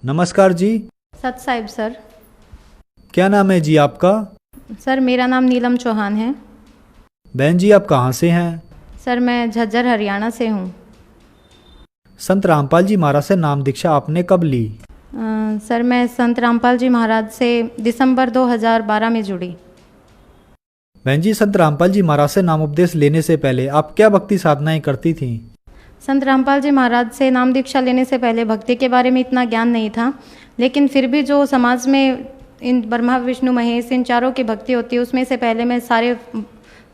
नमस्कार जी। सत साहिब सर। क्या नाम है जी आपका? सर मेरा नाम नीलम चौहान है। बहन जी आप कहाँ से हैं? सर मैं झज्जर हरियाणा से हूँ। संत रामपाल जी महाराज से नाम दीक्षा आपने कब ली? सर मैं संत रामपाल जी महाराज से दिसंबर 2012 में जुड़ी। बहन जी संत रामपाल जी महाराज से नाम उपदेश लेने से पहले आप क्या भक्ति साधनाएं करती थीं? संत रामपाल जी महाराज से नाम दीक्षा लेने से पहले भक्ति के बारे में इतना ज्ञान नहीं था, लेकिन फिर भी जो समाज में इन ब्रह्मा विष्णु महेश इन चारों की भक्ति होती है उसमें से पहले मैं सारे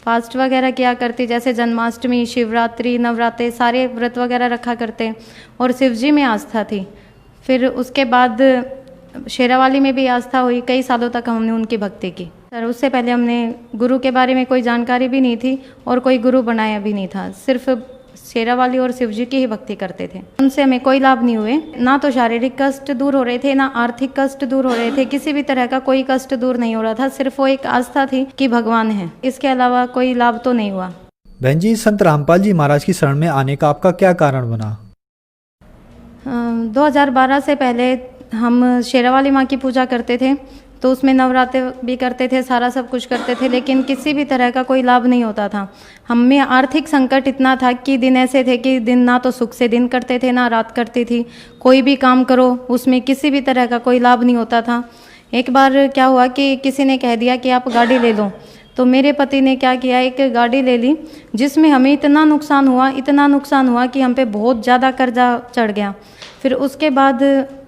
फास्ट वगैरह किया करती, जैसे जन्माष्टमी, शिवरात्रि, नवरात्रे सारे व्रत वगैरह रखा करते और शिव जी में आस्था थी। फिर उसके बाद शेरावाली में भी आस्था हुई, कई सालों तक हमने उनकी भक्ति की। सर उससे पहले हमने गुरु के बारे में कोई जानकारी भी नहीं थी और कोई गुरु बनाया भी नहीं था, सिर्फ शेरावाली और शिव जी की ही भक्ति करते थे। उनसे हमें कोई लाभ नहीं हुए, ना तो शारीरिक कष्ट दूर हो रहे थे ना आर्थिक कष्ट दूर हो रहे थे, किसी भी तरह का कोई कष्ट दूर नहीं हो रहा था, सिर्फ वो एक आस्था थी कि भगवान है, इसके अलावा कोई लाभ तो नहीं हुआ। बहन जी संत रामपाल जी महाराज की शरण में आने का आपका क्या कारण बना? 2012 से पहले हम शेरावाली माँ की पूजा करते थे, तो उसमें नवरात्रे भी करते थे, सारा सब कुछ करते थे, लेकिन किसी भी तरह का कोई लाभ नहीं होता था। हमें आर्थिक संकट इतना था कि दिन ऐसे थे कि दिन ना तो सुख से दिन करते थे ना रात करती थी, कोई भी काम करो उसमें किसी भी तरह का कोई लाभ नहीं होता था। एक बार क्या हुआ कि किसी ने कह दिया कि आप गाड़ी ले लो, तो मेरे पति ने क्या किया, एक गाड़ी ले ली जिसमें हमें इतना नुकसान हुआ कि हम पे बहुत ज़्यादा कर्जा चढ़ गया। फिर उसके बाद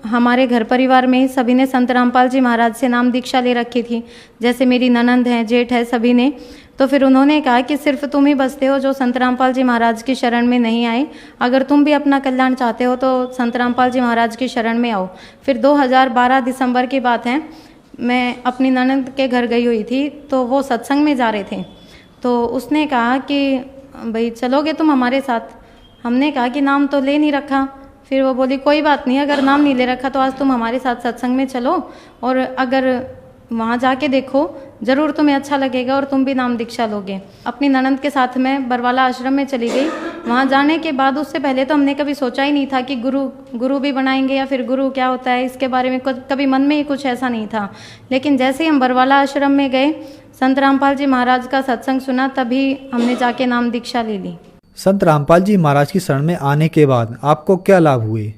हमारे घर परिवार में सभी ने संत रामपाल जी महाराज से नाम दीक्षा ले रखी थी, जैसे मेरी ननंद है, जेठ है, सभी ने। तो फिर उन्होंने कहा कि सिर्फ तुम ही बचते हो जो संत रामपाल जी महाराज की शरण में नहीं आए, अगर तुम भी अपना कल्याण चाहते हो तो संत रामपाल जी महाराज की शरण में आओ। फिर 2012 दिसंबर की बात है, मैं अपनी ननंद के घर गई हुई थी, तो वो सत्संग में जा रहे थे, तो उसने कहा कि भाई चलोगे तुम हमारे साथ? हमने कहा कि नाम तो ले नहीं रखा। फिर वो बोली कोई बात नहीं, अगर नाम नहीं ले रखा तो आज तुम हमारे साथ सत्संग में चलो और अगर वहाँ जाके देखो ज़रूर तुम्हें अच्छा लगेगा और तुम भी नाम दीक्षा लोगे। अपनी ननंद के साथ मैं बरवाला आश्रम में चली गई। वहाँ जाने के बाद उससे पहले तो हमने कभी सोचा ही नहीं था कि गुरु भी बनाएंगे या फिर गुरु क्या होता है, इसके बारे में कभी मन में ही कुछ ऐसा नहीं था। लेकिन जैसे ही हम बरवाला आश्रम में गए, संत रामपाल जी महाराज का सत्संग सुना, तभी हमने जाके नाम दीक्षा ले ली। संत रामपाल जी महाराज की शरण में आने के बाद आपको क्या लाभ हुए?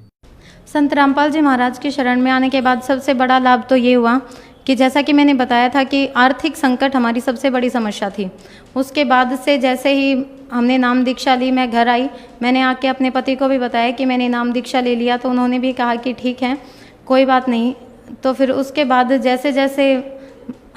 संत रामपाल जी महाराज की शरण में आने के बाद सबसे बड़ा लाभ तो ये हुआ कि जैसा कि मैंने बताया था कि आर्थिक संकट हमारी सबसे बड़ी समस्या थी। उसके बाद से जैसे ही हमने नाम दीक्षा ली, मैं घर आई, मैंने आके अपने पति को भी बताया कि मैंने नाम दीक्षा ले लिया, तो उन्होंने भी कहा कि ठीक है कोई बात नहीं। तो फिर उसके बाद जैसे जैसे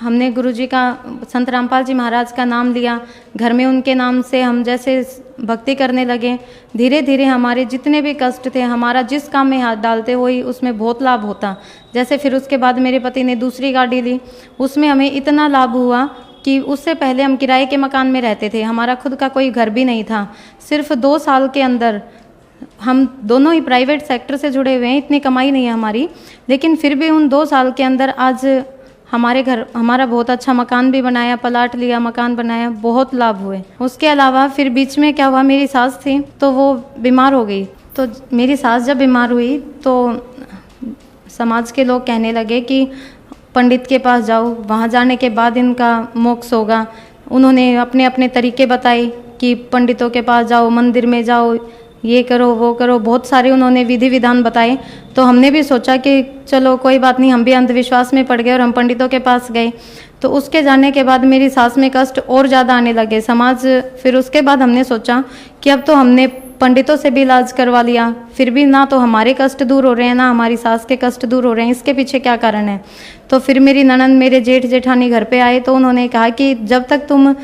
हमने गुरुजी का, संत रामपाल जी महाराज का नाम लिया, घर में उनके नाम से हम जैसे भक्ति करने लगे, धीरे धीरे हमारे जितने भी कष्ट थे, हमारा जिस काम में हाथ डालते वही उसमें बहुत लाभ होता। जैसे फिर उसके बाद मेरे पति ने दूसरी गाड़ी ली, उसमें हमें इतना लाभ हुआ कि उससे पहले हम किराए के मकान में रहते थे, हमारा खुद का कोई घर भी नहीं था। सिर्फ 2 साल के अंदर हम दोनों ही प्राइवेट सेक्टर से जुड़े हुए हैं, इतनी कमाई नहीं है हमारी, लेकिन फिर भी उन 2 साल के अंदर आज हमारे घर हमारा बहुत अच्छा मकान भी बनाया, प्लाट लिया, मकान बनाया, बहुत लाभ हुए। उसके अलावा फिर बीच में क्या हुआ, मेरी सास थी तो वो बीमार हो गई। तो मेरी सास जब बीमार हुई तो समाज के लोग कहने लगे कि पंडित के पास जाओ, वहाँ जाने के बाद इनका मोक्ष होगा। उन्होंने अपने अपने तरीके बताए कि पंडितों के पास जाओ, मंदिर में जाओ, ये करो वो करो, बहुत सारे उन्होंने विधि विधान बताए। तो हमने भी सोचा कि चलो कोई बात नहीं, हम भी अंधविश्वास में पड़ गए और हम पंडितों के पास गए। तो उसके जाने के बाद मेरी सास में कष्ट और ज़्यादा आने लगे समाज। फिर उसके बाद हमने सोचा कि अब तो हमने पंडितों से भी इलाज करवा लिया, फिर भी ना तो हमारे कष्ट दूर हो रहे हैं ना हमारी सास के कष्ट दूर हो रहे हैं, इसके पीछे क्या कारण है। तो फिर मेरी ननंद, मेरे जेठ जेठानी घर पे आए, तो उन्होंने कहा कि जब तक तुम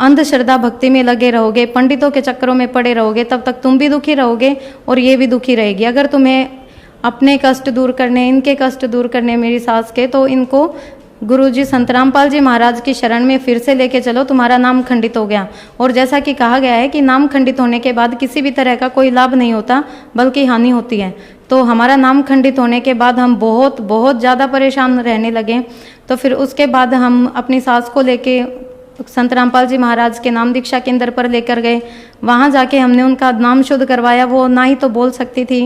अंधश्रद्धा भक्ति में लगे रहोगे, पंडितों के चक्करों में पड़े रहोगे, तब तक तुम भी दुखी रहोगे और ये भी दुखी रहेगी। अगर तुम्हें अपने कष्ट दूर करने, इनके कष्ट दूर करने मेरी सास के, तो इनको गुरुजी संत रामपाल जी महाराज की शरण में फिर से लेके चलो, तुम्हारा नाम खंडित हो गया। और जैसा कि कहा गया है कि नाम खंडित होने के बाद किसी भी तरह का कोई लाभ नहीं होता बल्कि हानि होती है। तो हमारा नाम खंडित होने के बाद हम बहुत बहुत ज़्यादा परेशान रहने लगे। तो फिर उसके बाद हम अपनी सास को लेके संत रामपाल जी महाराज के नाम दीक्षा केंद्र पर लेकर गए। वहाँ जाके हमने उनका नाम शुद्ध करवाया। वो ना ही तो बोल सकती थी,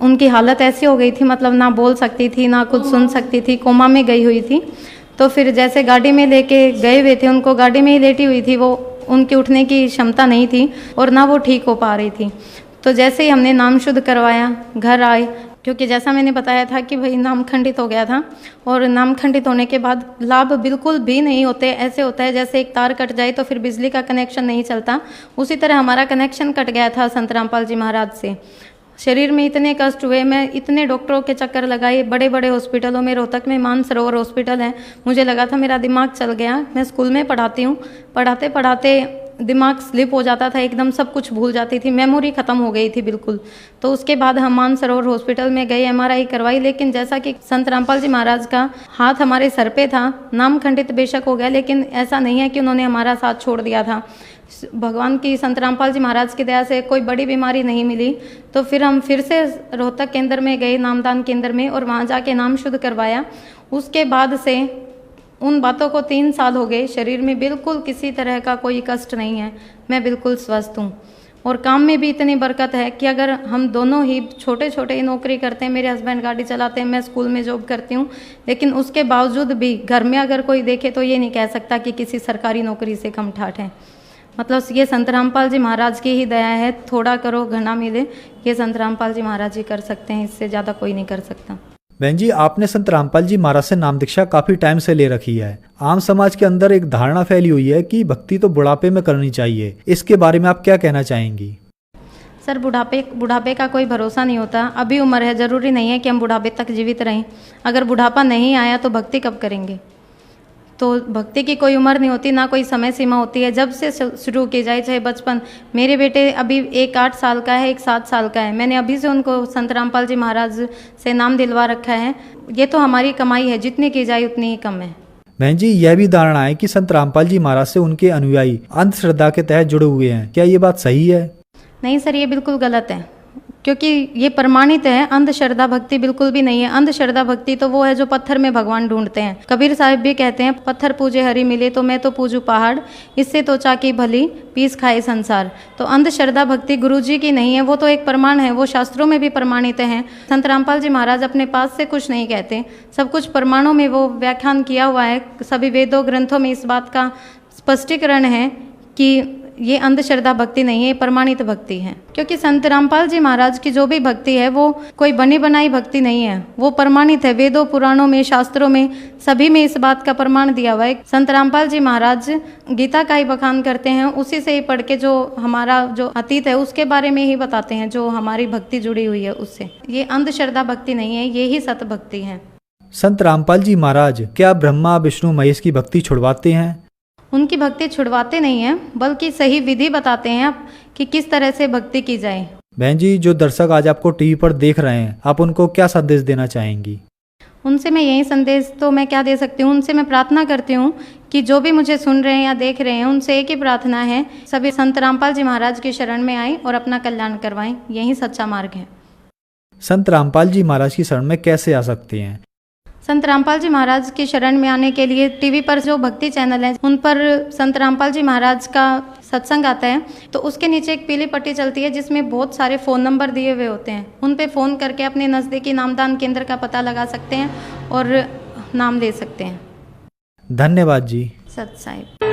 उनकी हालत ऐसी हो गई थी, मतलब ना बोल सकती थी, ना कुछ सुन सकती थी, कोमा में गई हुई थी। तो फिर जैसे गाड़ी में लेके गए हुए थे, उनको गाड़ी में ही लेटी हुई थी, वो उनकी उठने की क्षमता नहीं थी और ना वो ठीक हो पा रही थी। तो जैसे ही हमने नाम शुद्ध करवाया, घर आए, क्योंकि जैसा मैंने बताया था कि भाई नाम खंडित हो गया था, और नाम खंडित होने के बाद लाभ बिल्कुल भी नहीं होते। ऐसे होता है जैसे एक तार कट जाए तो फिर बिजली का कनेक्शन नहीं चलता, उसी तरह हमारा कनेक्शन कट गया था संत रामपाल जी महाराज से। शरीर में इतने कष्ट हुए, मैं इतने डॉक्टरों के चक्कर लगाए, बड़े बड़े हॉस्पिटलों में, रोहतक में मानसरोवर हॉस्पिटल है, मुझे लगा था मेरा दिमाग चल गया। मैं स्कूल में पढ़ाती हूँ, पढ़ाते पढ़ाते दिमाग स्लिप हो जाता था, एकदम सब कुछ भूल जाती थी, मेमोरी ख़त्म हो गई थी बिल्कुल। तो उसके बाद हम मानसरोवर हॉस्पिटल में गए, एमआरआई करवाई, लेकिन जैसा कि संत रामपाल जी महाराज का हाथ हमारे सर पे था, नाम खंडित बेशक हो गया, लेकिन ऐसा नहीं है कि उन्होंने हमारा साथ छोड़ दिया था। भगवान की, संत रामपाल जी महाराज की दया से कोई बड़ी बीमारी नहीं मिली। तो फिर हम फिर से रोहतक केंद्र में गए, नामदान केंद्र में, और वहाँ जाके नाम शुद्ध करवाया। उसके बाद से उन बातों को 3 साल हो गए, शरीर में बिल्कुल किसी तरह का कोई कष्ट नहीं है, मैं बिल्कुल स्वस्थ हूँ। और काम में भी इतनी बरकत है कि अगर हम दोनों ही छोटे छोटे ही नौकरी करते हैं, मेरे हस्बैंड गाड़ी चलाते हैं, मैं स्कूल में जॉब करती हूँ, लेकिन उसके बावजूद भी घर में अगर कोई देखे तो ये नहीं कह सकता कि किसी सरकारी नौकरी से कम ठाठ है। मतलब ये संत रामपाल जी महाराज की ही दया है, थोड़ा करो घना मिले, ये संत रामपाल जी महाराज ही कर सकते हैं, इससे ज़्यादा कोई नहीं कर सकता। बहन जी, आपने संत रामपाल जी महाराज से नाम दीक्षा काफी टाइम से ले रखी है। आम समाज के अंदर एक धारणा फैली हुई है कि भक्ति तो बुढ़ापे में करनी चाहिए, इसके बारे में आप क्या कहना चाहेंगी? सर, बुढ़ापे का कोई भरोसा नहीं होता। अभी उम्र है, ज़रूरी नहीं है कि हम बुढ़ापे तक जीवित रहें। अगर बुढ़ापा नहीं आया तो भक्ति कब करेंगे? तो भक्ति की कोई उम्र नहीं होती, ना कोई समय सीमा होती है, जब से शुरू की जाए, चाहे बचपन। मेरे बेटे अभी एक 8 साल का है, एक 7 साल का है, मैंने अभी से उनको संत रामपाल जी महाराज से नाम दिलवा रखा है। ये तो हमारी कमाई है, जितनी की जाए उतनी ही कम है। बहन जी, यह भी धारणा है कि संत रामपाल जी महाराज से उनके अनुयायी अंधश्रद्धा के तहत जुड़े हुए हैं, क्या ये बात सही है? नहीं सर, ये बिल्कुल गलत है, क्योंकि ये प्रमाणित है। अंधश्रद्धा भक्ति बिल्कुल भी नहीं है। अंधश्रद्धा भक्ति तो वो है जो पत्थर में भगवान ढूंढते हैं। कबीर साहिब भी कहते हैं, पत्थर पूजे हरि मिले तो मैं तो पूजू पहाड़, इससे तो चाकी भली पीस खाए संसार। तो अंधश्रद्धा भक्ति गुरु जी की नहीं है, वो तो एक प्रमाण है, वो शास्त्रों में भी प्रमाणित है। संत रामपाल जी महाराज अपने पास से कुछ नहीं कहते, सब कुछ प्रमाणों में वो व्याख्यान किया हुआ है। सभी वेदों ग्रंथों में इस बात का स्पष्टीकरण है कि ये अंधश्रद्धा भक्ति नहीं है, प्रमाणित भक्ति है। क्योंकि संत रामपाल जी महाराज की जो भी भक्ति है वो कोई बनी बनाई भक्ति नहीं है, वो प्रमाणित है। वेदों, पुराणों में, शास्त्रों में, सभी में इस बात का प्रमाण दिया हुआ है। संत रामपाल जी महाराज गीता का ही बखान करते हैं, उसी से ही पढ़ के जो हमारा जो अतीत है उसके बारे में ही बताते हैं, जो हमारी भक्ति जुड़ी हुई है उससे। ये अंधश्रद्धा भक्ति नहीं है, ये ही सत भक्ति है। संत रामपाल जी महाराज क्या ब्रह्मा विष्णु महेश की भक्ति छुड़वाते हैं? उनकी भक्ति छुड़वाते नहीं हैं, बल्कि सही विधि बताते हैं कि किस तरह से भक्ति की जाए। बहन जी, जो दर्शक आज आपको टीवी पर देख रहे हैं, आप उनको क्या संदेश देना चाहेंगी? उनसे मैं यही संदेश तो मैं क्या दे सकती हूँ, उनसे मैं प्रार्थना करती हूँ कि जो भी मुझे सुन रहे हैं या देख रहे हैं, उनसे एक ही प्रार्थना है, सभी संत रामपाल जी महाराज की शरण में आएं और अपना कल्याण करवाएं, यही सच्चा मार्ग है। संत रामपाल जी महाराज की शरण में कैसे आ सकते हैं? संत रामपाल जी महाराज की शरण में आने के लिए टीवी पर जो भक्ति चैनल है उन पर संत रामपाल जी महाराज का सत्संग आता है, तो उसके नीचे एक पीली पट्टी चलती है जिसमें बहुत सारे फ़ोन नंबर दिए हुए होते हैं। उन पे फ़ोन करके अपने नज़दीकी नामदान केंद्र का पता लगा सकते हैं और नाम ले सकते हैं। धन्यवाद जी। सत साहिब।